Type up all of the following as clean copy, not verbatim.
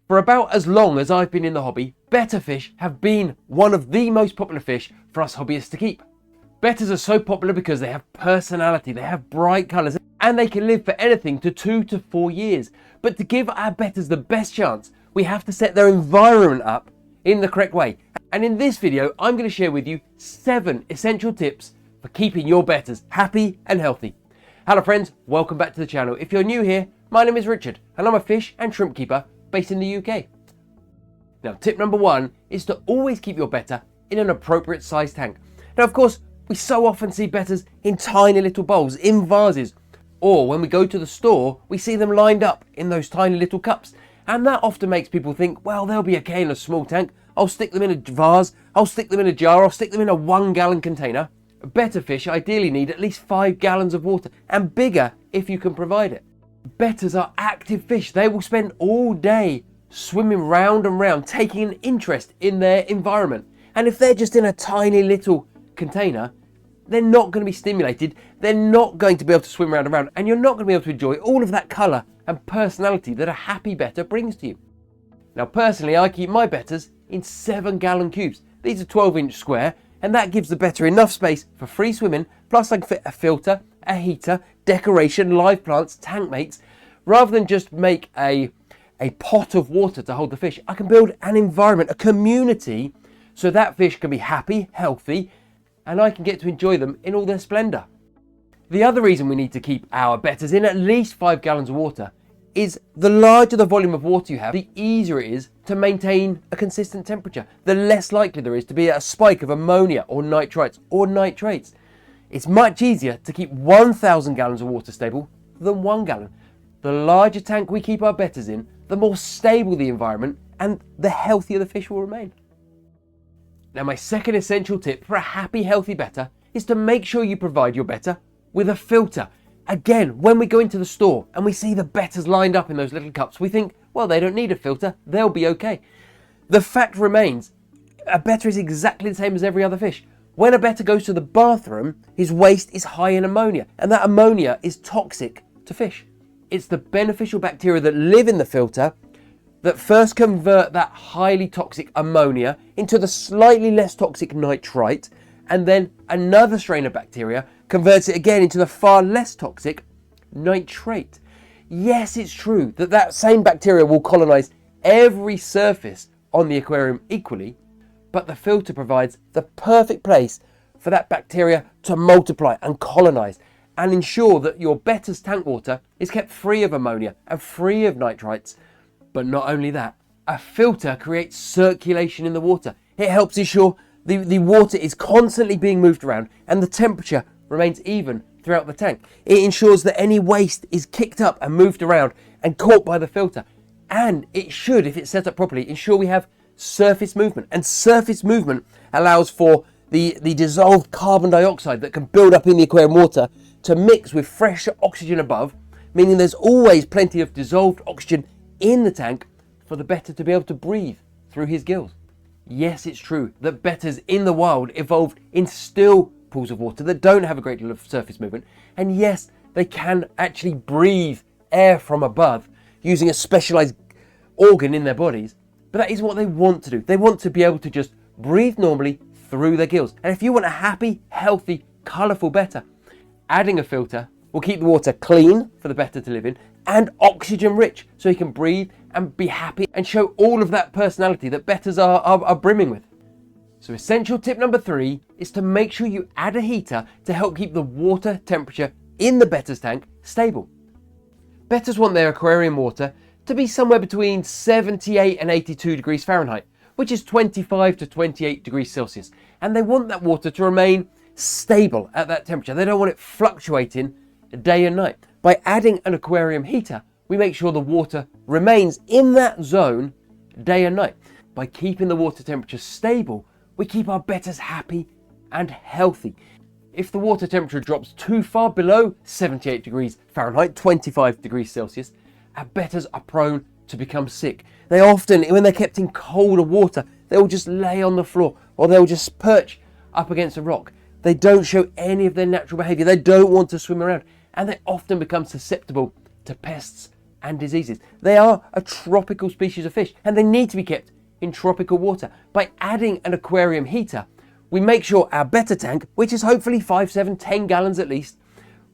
For about as long as I've been in the hobby, betta fish have been one of the most popular fish for us hobbyists to keep. Bettas are so popular because they have personality, they have bright colours, and they can live for anything to 2 to 4 years. But to give our bettas the best chance, we have to set their environment up in the correct way. And in this video, I'm going to share with you 7 essential tips for keeping your bettas happy and healthy. Hello friends, welcome back to the channel. If you're new here, my name is Richard, and I'm a fish and shrimp keeper based in the UK. Now, tip number 1 is to always keep your betta in an appropriate size tank. Now, of course, we so often see bettas in tiny little bowls, in vases, or when we go to the store, we see them lined up in those tiny little cups. And that often makes people think, well, they'll be okay in a small tank. I'll stick them in a vase, I'll stick them in a jar, I'll stick them in a 1-gallon container. Betta fish ideally need at least 5 gallons of water, and bigger if you can provide it. Bettas are active fish. They will spend all day swimming round and round, taking an interest in their environment. And if they're just in a tiny little container, they're not going to be stimulated, they're not going to be able to swim round and round, and you're not going to be able to enjoy all of that colour and personality that a happy betta brings to you. Now personally, I keep my bettas in 7-gallon cubes. These are 12-inch square, and that gives the betta enough space for free swimming, plus I can fit a filter, a heater, decoration, live plants, tank mates. Rather than just make a pot of water to hold the fish, I can build an environment, a community, so that fish can be happy, healthy, and I can get to enjoy them in all their splendour. The other reason we need to keep our bettas in at least 5 gallons of water is the larger the volume of water you have, the easier it is to maintain a consistent temperature. The less likely there is to be a spike of ammonia or nitrites or nitrates. It's much easier to keep 1,000 gallons of water stable than 1 gallon. The larger tank we keep our bettas in, the more stable the environment and the healthier the fish will remain. Now, my second essential tip for a happy, healthy betta is to make sure you provide your betta with a filter. Again, when we go into the store and we see the bettas lined up in those little cups, we think, well, they don't need a filter, they'll be okay. The fact remains, a betta is exactly the same as every other fish. When a betta goes to the bathroom, his waste is high in ammonia, and that ammonia is toxic to fish. It's the beneficial bacteria that live in the filter that first convert that highly toxic ammonia into the slightly less toxic nitrite, and then another strain of bacteria converts it again into the far less toxic nitrate. Yes, it's true that that same bacteria will colonize every surface on the aquarium equally, but the filter provides the perfect place for that bacteria to multiply and colonize and ensure that your betta's tank water is kept free of ammonia and free of nitrites. But not only that, a filter creates circulation in the water. It helps ensure the water is constantly being moved around and the temperature remains even throughout the tank. It ensures that any waste is kicked up and moved around and caught by the filter. And it should, if it's set up properly, ensure we have surface movement. And surface movement allows for the dissolved carbon dioxide that can build up in the aquarium water to mix with fresh oxygen above, meaning there's always plenty of dissolved oxygen in the tank for the betta to be able to breathe through his gills. Yes, it's true that bettas in the wild evolved in still pools of water that don't have a great deal of surface movement, and yes, they can actually breathe air from above using a specialized organ in their bodies, but that is what they want to do. They want to be able to just breathe normally through their gills. And if you want a happy, healthy, colorful betta, adding a filter will keep the water clean for the betta to live in and oxygen rich, so he can breathe and be happy and show all of that personality that bettas are brimming with. So essential tip number 3 is to make sure you add a heater to help keep the water temperature in the betta's tank stable. Bettas want their aquarium water to be somewhere between 78 and 82 degrees Fahrenheit, which is 25 to 28 degrees Celsius. And they want that water to remain stable at that temperature. They don't want it fluctuating day and night. By adding an aquarium heater, we make sure the water remains in that zone day and night. By keeping the water temperature stable, we keep our bettas happy and healthy. If the water temperature drops too far below 78 degrees Fahrenheit, 25 degrees Celsius, our bettas are prone to become sick. They often, when they're kept in colder water, they'll just lay on the floor or they'll just perch up against a rock. They don't show any of their natural behavior. They don't want to swim around, and they often become susceptible to pests and diseases. They are a tropical species of fish and they need to be kept in tropical water. By adding an aquarium heater, we make sure our Betta tank, which is hopefully 5, 7, 10 gallons at least,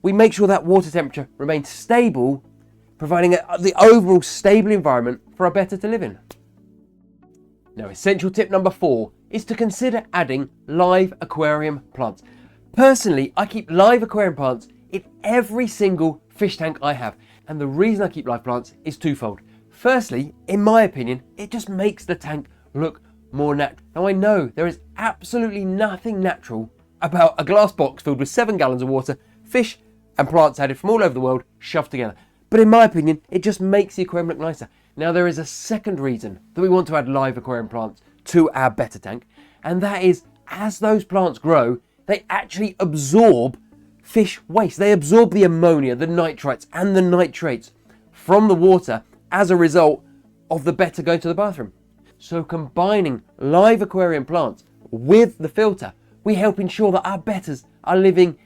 we make sure that water temperature remains stable, providing the overall stable environment for our Betta to live in. Now, essential tip number 4 is to consider adding live aquarium plants. Personally, I keep live aquarium plants in every single fish tank I have. And the reason I keep live plants is twofold. Firstly, in my opinion, it just makes the tank look more natural. Now, I know there is absolutely nothing natural about a glass box filled with 7 gallons of water, fish and plants added from all over the world shoved together. But in my opinion, it just makes the aquarium look nicer. Now, there is a second reason that we want to add live aquarium plants to our Betta tank, and that is as those plants grow, they actually absorb fish waste. They absorb the ammonia, the nitrites and the nitrates from the water as a result of the Betta going to the bathroom. So combining live aquarium plants with the filter, we help ensure that our Bettas are living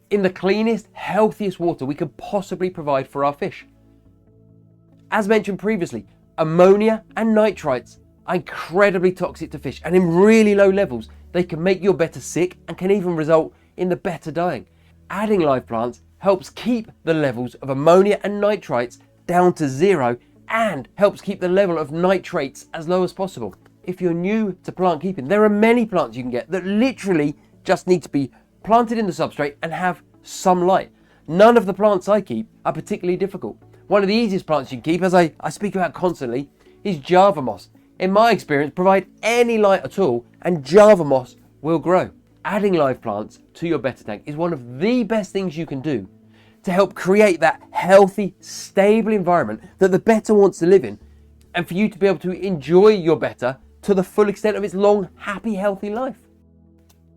in the cleanest, healthiest water we could possibly provide for our fish. As mentioned previously, ammonia and nitrites are incredibly toxic to fish, and in really low levels they can make your Betta sick and can even result in the Betta dying. Adding live plants helps keep the levels of ammonia and nitrites down to 0 and helps keep the level of nitrates as low as possible. If you're new to plant keeping, there are many plants you can get that literally just need to be planted in the substrate and have some light. None of the plants I keep are particularly difficult. One of the easiest plants you can keep, as I speak about constantly, is Java moss. In my experience, provide any light at all and Java moss will grow. Adding live plants to your Betta tank is one of the best things you can do to help create that healthy, stable environment that the Betta wants to live in, and for you to be able to enjoy your Betta to the full extent of its long, happy, healthy life.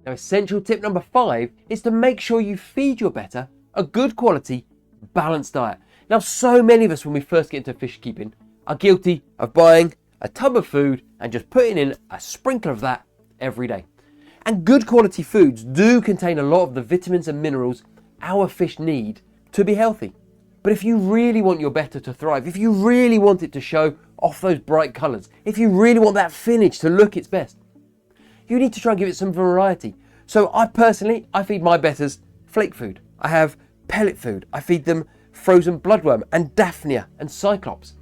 Now, essential tip number 5 is to make sure you feed your Betta a good quality, balanced diet. Now, so many of us when we first get into fish keeping are guilty of buying a tub of food and just putting in a sprinkle of that every day. And good quality foods do contain a lot of the vitamins and minerals our fish need to be healthy. But if you really want your Betta to thrive, if you really want it to show off those bright colours, if you really want that finish to look its best, you need to try and give it some variety. So I feed my Bettas flake food. I have pellet food. I feed them frozen bloodworm and Daphnia and Cyclops.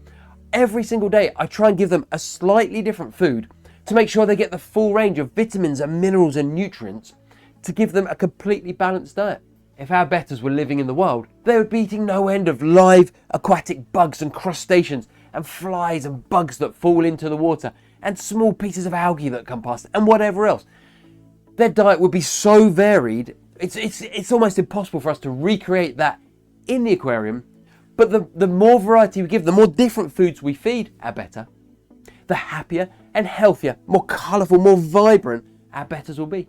Every single day I try and give them a slightly different food to make sure they get the full range of vitamins and minerals and nutrients to give them a completely balanced diet. If our Bettas were living in the wild, they would be eating no end of live aquatic bugs and crustaceans and flies and bugs that fall into the water and small pieces of algae that come past and whatever else. Their diet would be so varied, it's almost impossible for us to recreate that in the aquarium. But the more variety we give, the more different foods we feed our Betta, the happier and healthier, more colourful, more vibrant our Bettas will be.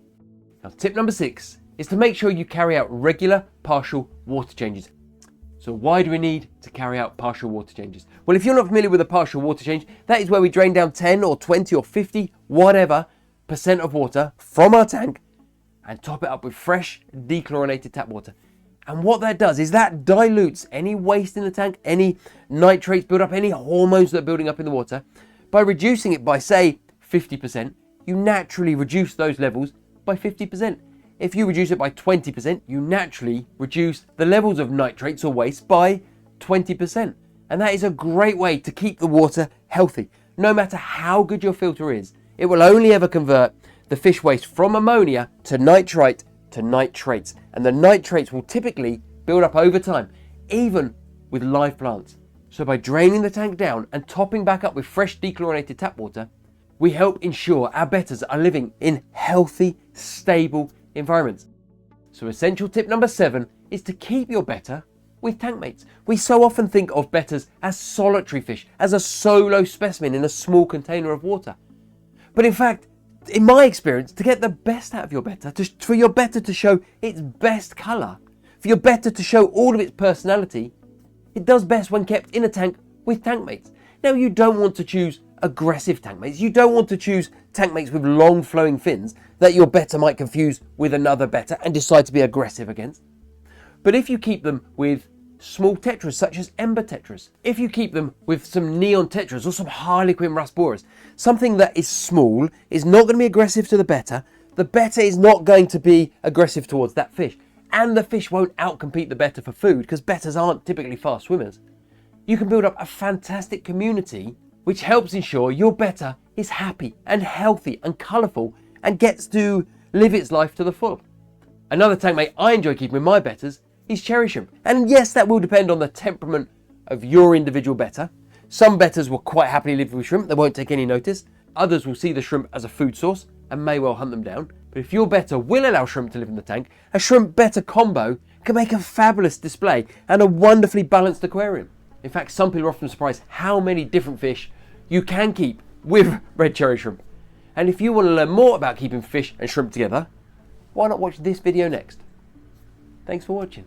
Now, tip number 6 is to make sure you carry out regular partial water changes. So why do we need to carry out partial water changes? Well, if you're not familiar with a partial water change, that is where we drain down 10 or 20 or 50, whatever % of water from our tank and top it up with fresh dechlorinated tap water. And what that does is that dilutes any waste in the tank, any nitrates build up, any hormones that are building up in the water. By reducing it by, say, 50%, you naturally reduce those levels by 50%. If you reduce it by 20%, you naturally reduce the levels of nitrates or waste by 20. And that is a great way to keep the water healthy. No matter how good your filter is, it will only ever convert the fish waste from ammonia to nitrite to nitrates. And the nitrates will typically build up over time, even with live plants. So by draining the tank down and topping back up with fresh dechlorinated tap water, we help ensure our Bettas are living in healthy, stable environments. So essential tip number 7 is to keep your Betta with tank mates. We so often think of Bettas as solitary fish, as a solo specimen in a small container of water. But in fact, in my experience, to get the best out of your Betta, for your Betta to show its best colour, for your Betta to show all of its personality, it does best when kept in a tank with tank mates. Now, you don't want to choose aggressive tank mates. You don't want to choose tank mates with long flowing fins that your Betta might confuse with another Betta and decide to be aggressive against. But if you keep them with small tetras such as ember tetras. If you keep them with some neon tetras or some harlequin rasboras, something that is small, is not going to be aggressive to the betta is not going to be aggressive towards that fish, and the fish won't outcompete the betta for food because bettas aren't typically fast swimmers. You can build up a fantastic community which helps ensure your betta is happy and healthy and colourful and gets to live its life to the full. Another tank mate I enjoy keeping with my bettas is cherry shrimp. And yes, that will depend on the temperament of your individual betta. Some bettas will quite happily live with shrimp, they won't take any notice. Others will see the shrimp as a food source and may well hunt them down. But if your betta will allow shrimp to live in the tank, a shrimp betta combo can make a fabulous display and a wonderfully balanced aquarium. In fact, some people are often surprised how many different fish you can keep with red cherry shrimp. And if you want to learn more about keeping fish and shrimp together, why not watch this video next? Thanks for watching.